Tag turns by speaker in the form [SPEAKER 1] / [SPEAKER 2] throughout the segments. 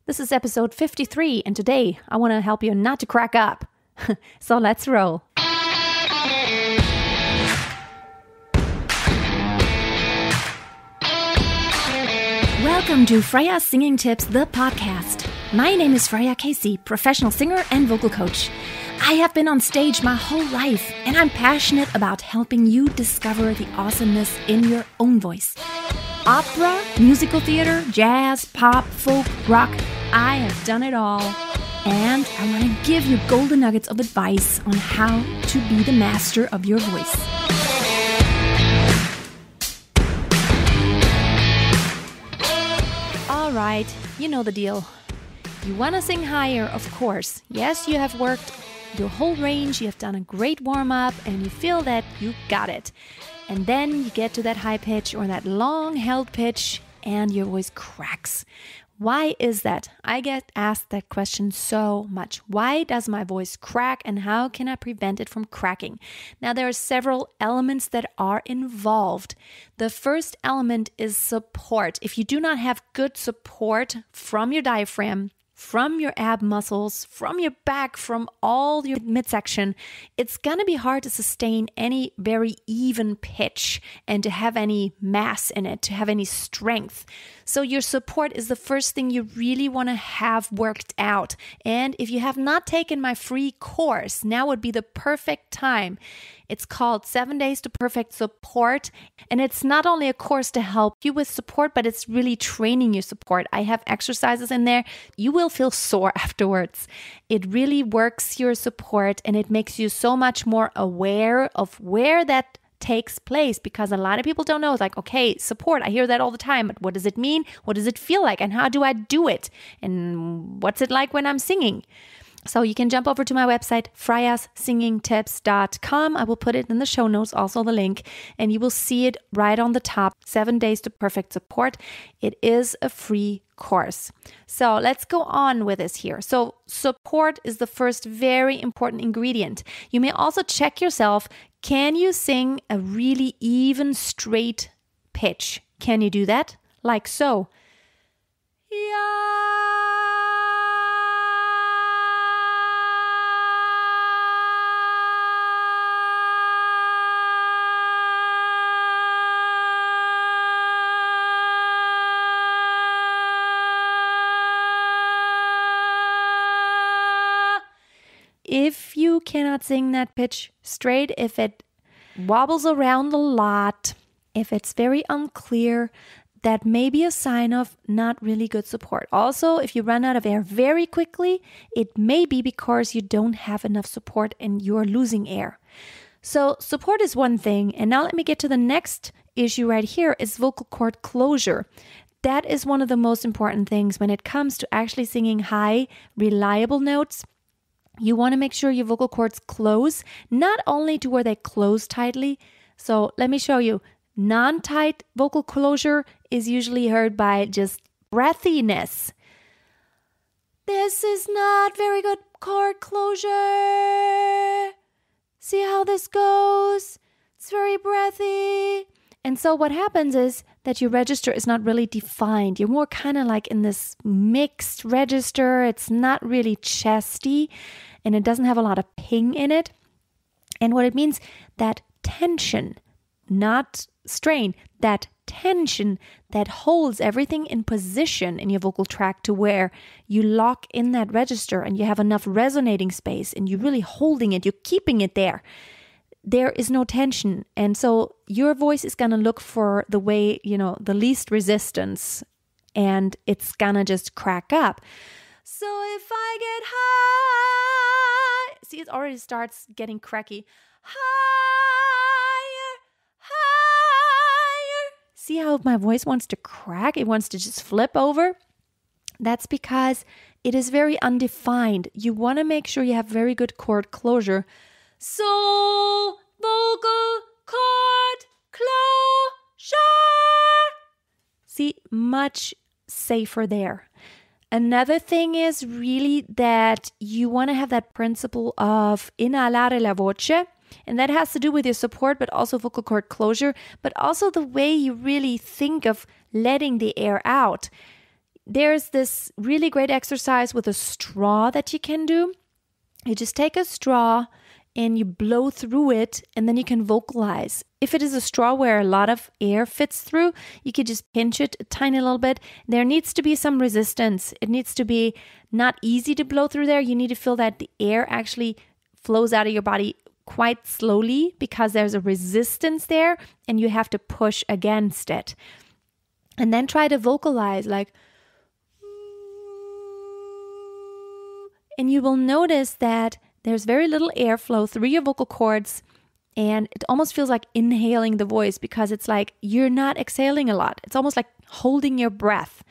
[SPEAKER 1] This is episode 53, and today I want to help you not to crack up. So let's roll. Welcome to Freya Singing Tips, the podcast. My name is Freya Casey, professional singer and vocal coach. I have been on stage my whole life, and I'm passionate about helping you discover the awesomeness in your own voice. Opera, musical theater, jazz, pop, folk, rock, I have done it all. And I want to give you golden nuggets of advice on how to be the master of your voice. All right, you know the deal. You want to sing higher, of course. Yes, you have worked your whole range, you have done a great warm-up, and you feel that you got it. And then you get to that high pitch or that long-held pitch, and your voice cracks. Why is that? I get asked that question so much. Why does my voice crack, and how can I prevent it from cracking? Now, there are several elements that are involved. The first element is support. If you do not have good support from your diaphragm, from your ab muscles, from your back, from all your midsection, it's going to be hard to sustain any very even pitch and to have any mass in it, to have any strength. So your support is the first thing you really want to have worked out. And if you have not taken my free course, now would be the perfect time. It's called 7 Days to Perfect Support. And it's not only a course to help you with support, but it's really training your support. I have exercises in there. You will feel sore afterwards. It really works your support, and it makes you so much more aware of where that takes place, because a lot of people don't know. It's like, okay, support, I hear that all the time, but what does it mean? What does it feel like? And how do I do it? And what's it like when I'm singing? So you can jump over to my website, freyasingingtips.com. I will put it in the show notes, also the link, and you will see it right on the top, 7 Days to Perfect Support. It is a free course. So let's go on with this here. So support is the first very important ingredient. You may also check yourself. Can you sing a really even, straight pitch? Can you do that? Like so. Yeah. If you cannot sing that pitch straight, if it wobbles around a lot, if it's very unclear, that may be a sign of not really good support. Also, if you run out of air very quickly, it may be because you don't have enough support and you're losing air. So support is one thing. And now let me get to the next issue right here, is vocal cord closure. That is one of the most important things when it comes to actually singing high, reliable notes. You want to make sure your vocal cords close, not only to where they close tightly. So let me show you. Non-tight vocal closure is usually heard by just breathiness. This is not very good cord closure. See how this goes? It's very breathy. And so what happens is that your register is not really defined. You're more kind of like in this mixed register. It's not really chesty, and it doesn't have a lot of ping in it. And what it means, that tension, not strain, that tension that holds everything in position in your vocal tract to where you lock in that register and you have enough resonating space and you're really holding it, you're keeping it there. There is no tension. And so your voice is going to look for the way, the least resistance, and it's going to just crack up. So if I get high, see, it already starts getting cracky. Higher, higher. See how my voice wants to crack? It wants to just flip over. That's because it is very undefined. You want to make sure you have very good cord closure. So, vocal cord closure. See, much safer there. Another thing is really that you want to have that principle of inhalare la voce, and that has to do with your support, but also vocal cord closure, but also the way you really think of letting the air out. there's this really great exercise with a straw that you can do. You just take a straw and you blow through it, and then you can vocalize. If it is a straw where a lot of air fits through, you could just pinch it a tiny little bit. There needs to be some resistance. It needs to be not easy to blow through there. You need to feel that the air actually flows out of your body quite slowly because there's a resistance there and you have to push against it. And then try to vocalize like, and you will notice that there's very little airflow through your vocal cords, and it almost feels like inhaling the voice because it's like you're not exhaling a lot. It's almost like holding your breath.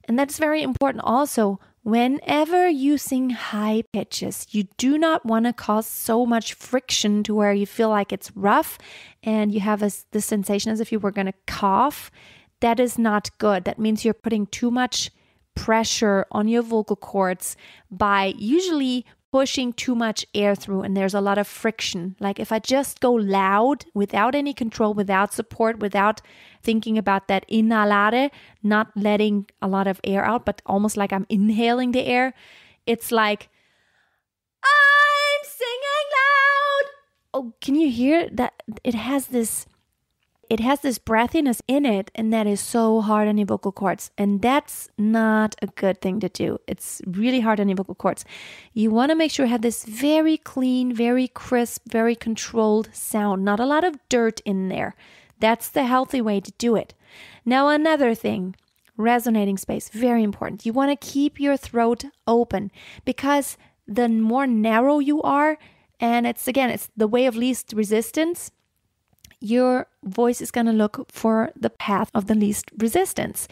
[SPEAKER 1] And that's very important also. Whenever you sing high pitches, you do not want to cause so much friction to where you feel like it's rough and you have the sensation as if you were going to cough. That is not good. That means you're putting too much pressure on your vocal cords by usually pushing too much air through, and there's a lot of friction. Like if I just go loud without any control, without support, without thinking about that inhalare, not letting a lot of air out, but almost like I'm inhaling the air, it's like, I'm singing loud. Oh, can you hear that? It has this breathiness in it, and that is so hard on your vocal cords. And that's not a good thing to do. It's really hard on your vocal cords. You want to make sure you have this very clean, very crisp, very controlled sound. Not a lot of dirt in there. That's the healthy way to do it. Now, another thing, resonating space, very important. You want to keep your throat open because the more narrow you are, and it's the way of least resistance, your voice is going to look for the path of the least resistance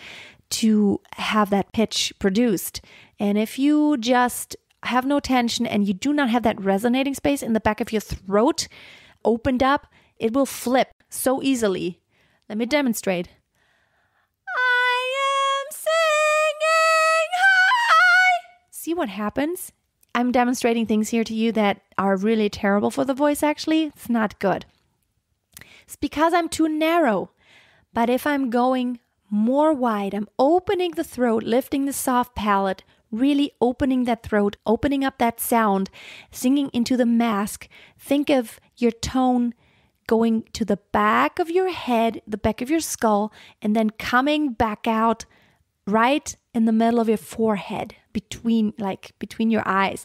[SPEAKER 1] to have that pitch produced. And if you just have no tension and you do not have that resonating space in the back of your throat opened up, it will flip so easily. Let me demonstrate. I am singing high. See what happens? I'm demonstrating things here to you that are really terrible for the voice, actually. It's not good. It's because I'm too narrow. But if I'm going more wide, I'm opening the throat, lifting the soft palate, really opening that throat, opening up that sound, singing into the mask. Think of your tone going to the back of your head, the back of your skull, and then coming back out right in the middle of your forehead, between your eyes.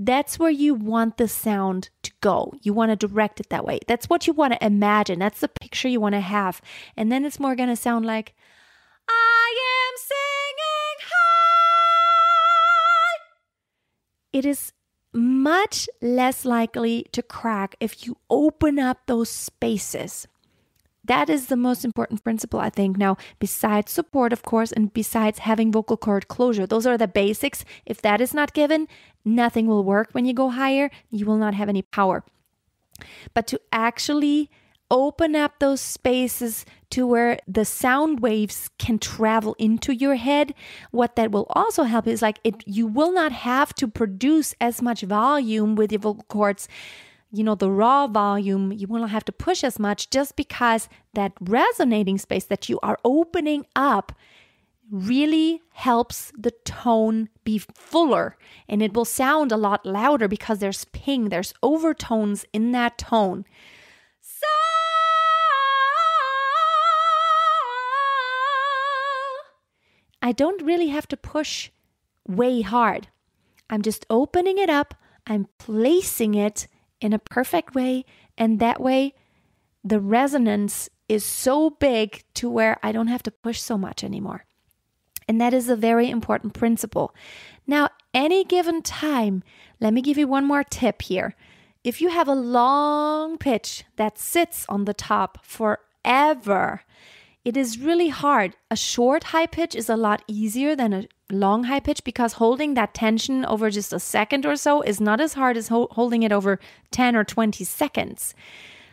[SPEAKER 1] That's where you want the sound to go. You want to direct it that way. That's what you want to imagine. That's the picture you want to have. And then it's more going to sound like, I am singing high. It is much less likely to crack if you open up those spaces. That is the most important principle, I think. Now, besides support, of course, and besides having vocal cord closure, those are the basics. If that is not given, nothing will work when you go higher. You will not have any power. But to actually open up those spaces to where the sound waves can travel into your head, what that will also help is you will not have to produce as much volume with your vocal cords. The raw volume, you will not have to push as much just because that resonating space that you are opening up really helps the tone be fuller, and it will sound a lot louder because there's ping, there's overtones in that tone. So I don't really have to push way hard. I'm just opening it up. I'm placing it in a perfect way, and that way the resonance is so big to where I don't have to push so much anymore. And that is a very important principle. Now, any given time, let me give you one more tip here. If you have a long pitch that sits on the top forever, it is really hard. A short high pitch is a lot easier than a long high pitch because holding that tension over just a second or so is not as hard as holding it over 10 or 20 seconds.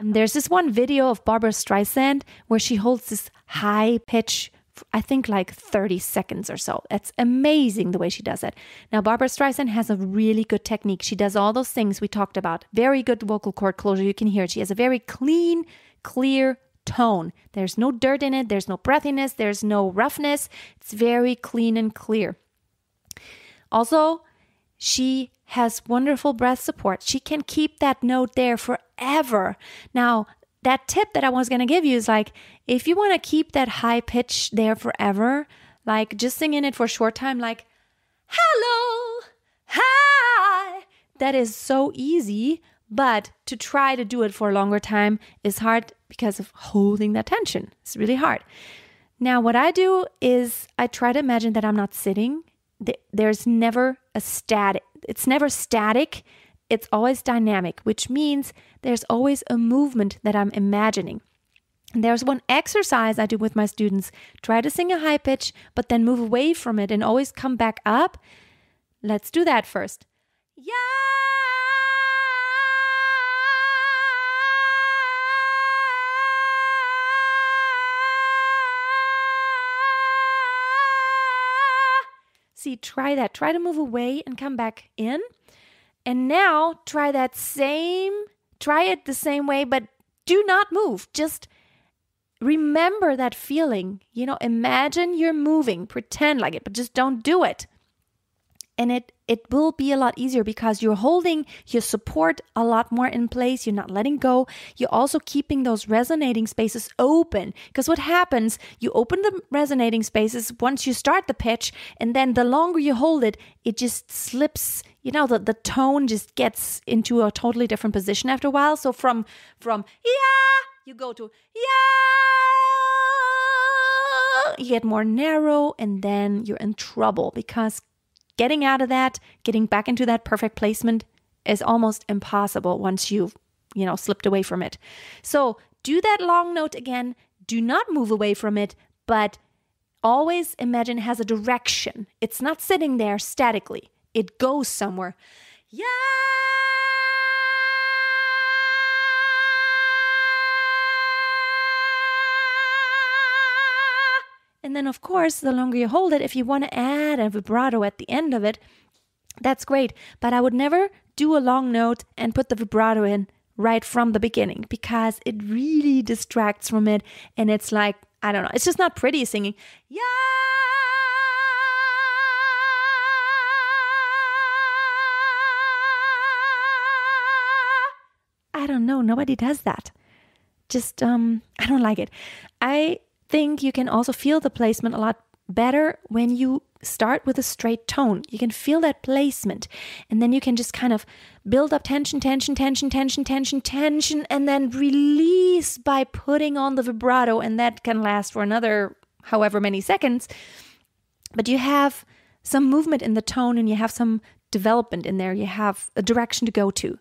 [SPEAKER 1] There's this one video of Barbra Streisand where she holds this high pitch, I think 30 seconds or so. That's amazing the way she does it. Now, Barbra Streisand has a really good technique. She does all those things we talked about. Very good vocal cord closure. You can hear it. She has a very clean, clear tone. There's no dirt in it. There's no breathiness. There's no roughness. It's very clean and clear. Also, she has wonderful breath support. She can keep that note there forever. Now, that tip that I was going to give you is like, if you want to keep that high pitch there forever, like just singing it for a short time, like, hello, hi. That is so easy, but to try to do it for a longer time is hard because of holding that tension. It's really hard. Now, what I do is I try to imagine that I'm not sitting. There's never a static. It's never static. It's always dynamic, which means there's always a movement that I'm imagining. And there's one exercise I do with my students. Try to sing a high pitch, but then move away from it and always come back up. Let's do that first. Yeah. See, try that. Try to move away and come back in. And now try it the same way, but do not move. Just remember that feeling. Imagine you're moving, pretend like it, but just don't do it. And it will be a lot easier because you're holding your support a lot more in place. You're not letting go. You're also keeping those resonating spaces open. Because what happens, you open the resonating spaces once you start the pitch, and then the longer you hold it, it just slips. The tone just gets into a totally different position after a while. So from yeah, you go to yeah, you get more narrow, and then you're in trouble because getting out of that, getting back into that perfect placement is almost impossible once you've, slipped away from it. So do that long note again. Do not move away from it, but always imagine it has a direction. It's not sitting there statically. It goes somewhere. Yeah. And then, of course, the longer you hold it, if you want to add a vibrato at the end of it, that's great. But I would never do a long note and put the vibrato in right from the beginning because it really distracts from it. And it's like, I don't know, it's just not pretty singing. Yeah. I don't know. Nobody does that. Just, I don't like it. I think you can also feel the placement a lot better when you start with a straight tone. You can feel that placement, and then you can just kind of build up tension, and then release by putting on the vibrato, and that can last for another however many seconds. But you have some movement in the tone, and you have some development in there. You have a direction to go to.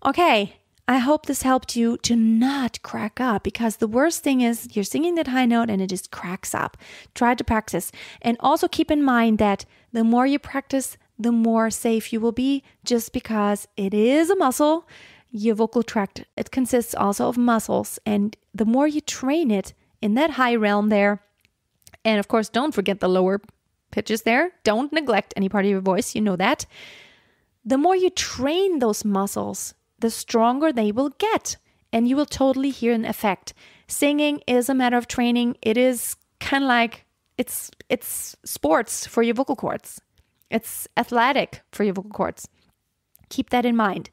[SPEAKER 1] Okay. I hope this helped you to not crack up, because the worst thing is you're singing that high note and it just cracks up. Try to practice. And also keep in mind that the more you practice, the more safe you will be, just because it is a muscle. Your vocal tract, it consists also of muscles. And the more you train it in that high realm there, and of course, don't forget the lower pitches there. Don't neglect any part of your voice. You know that. The more you train those muscles, the stronger they will get, and you will totally hear an effect. Singing is a matter of training. It is kind of like it's sports for your vocal cords. It's athletic for your vocal cords. Keep that in mind.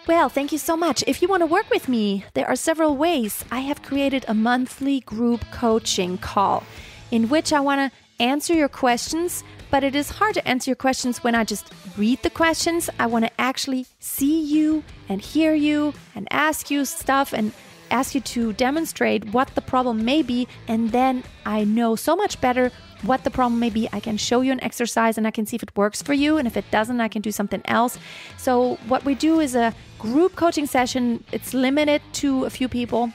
[SPEAKER 1] Well, thank you so much. If you want to work with me, there are several ways. I have created a monthly group coaching call in which I want to answer your questions, but it is hard to answer your questions when I just read the questions. I want to actually see you and hear you and ask you stuff and ask you to demonstrate what the problem may be. And then I know so much better what the problem may be. I can show you an exercise and I can see if it works for you. And if it doesn't, I can do something else. So what we do is a group coaching session. It's limited to a few people.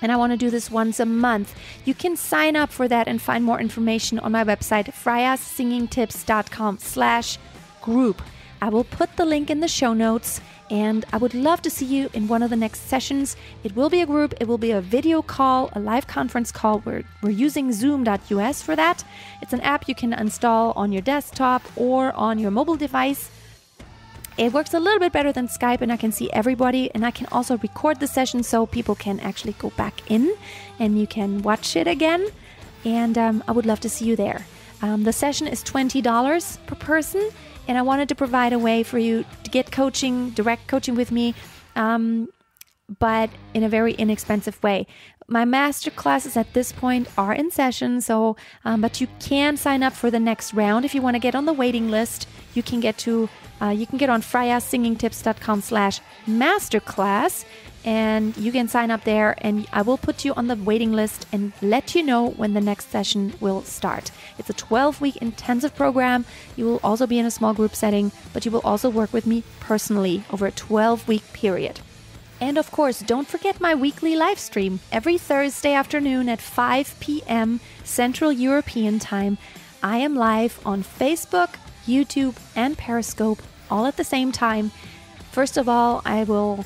[SPEAKER 1] And I want to do this once a month. You can sign up for that and find more information on my website, freyasingingtips.com/group. I will put the link in the show notes, and I would love to see you in one of the next sessions. It will be a group. It will be a video call, a live conference call. We're using zoom.us for that. It's an app you can install on your desktop or on your mobile device. It works a little bit better than Skype, and I can see everybody, and I can also record the session so people can actually go back in and you can watch it again. And I would love to see you there. The session is $20 per person, and I wanted to provide a way for you to get coaching, direct coaching with me, but in a very inexpensive way. My master classes at this point are in session, so but you can sign up for the next round if you want to get on the waiting list. You can get on freyasingingtips.com/masterclass, and you can sign up there, and I will put you on the waiting list and let you know when the next session will start. It's a 12-week intensive program. You will also be in a small group setting, but you will also work with me personally over a 12-week period. And of course, don't forget my weekly live stream every Thursday afternoon at 5 p.m. Central European Time. I am live on Facebook, YouTube, and Periscope all at the same time. First of all, I will,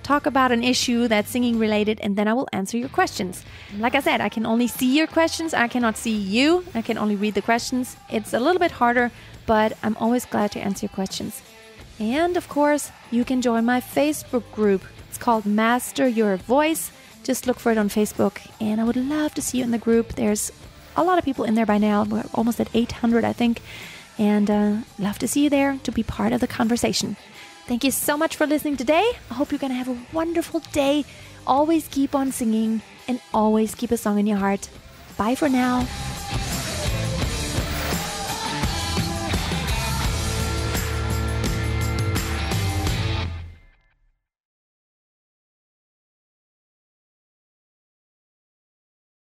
[SPEAKER 1] talk about an issue that's singing related, and then I will answer your questions. Like I said, I can only see your questions. I cannot see you. I can only read the questions. It's a little bit harder, but I'm always glad to answer your questions. And of course, you can join my Facebook group. It's called Master Your Voice. Just look for it on Facebook, and I would love to see you in the group. There's a lot of people in there by now. We're almost at 800, I think. And love to see you there to be part of the conversation. Thank you so much for listening today. I hope you're going to have a wonderful day. Always keep on singing and always keep a song in your heart. Bye for now.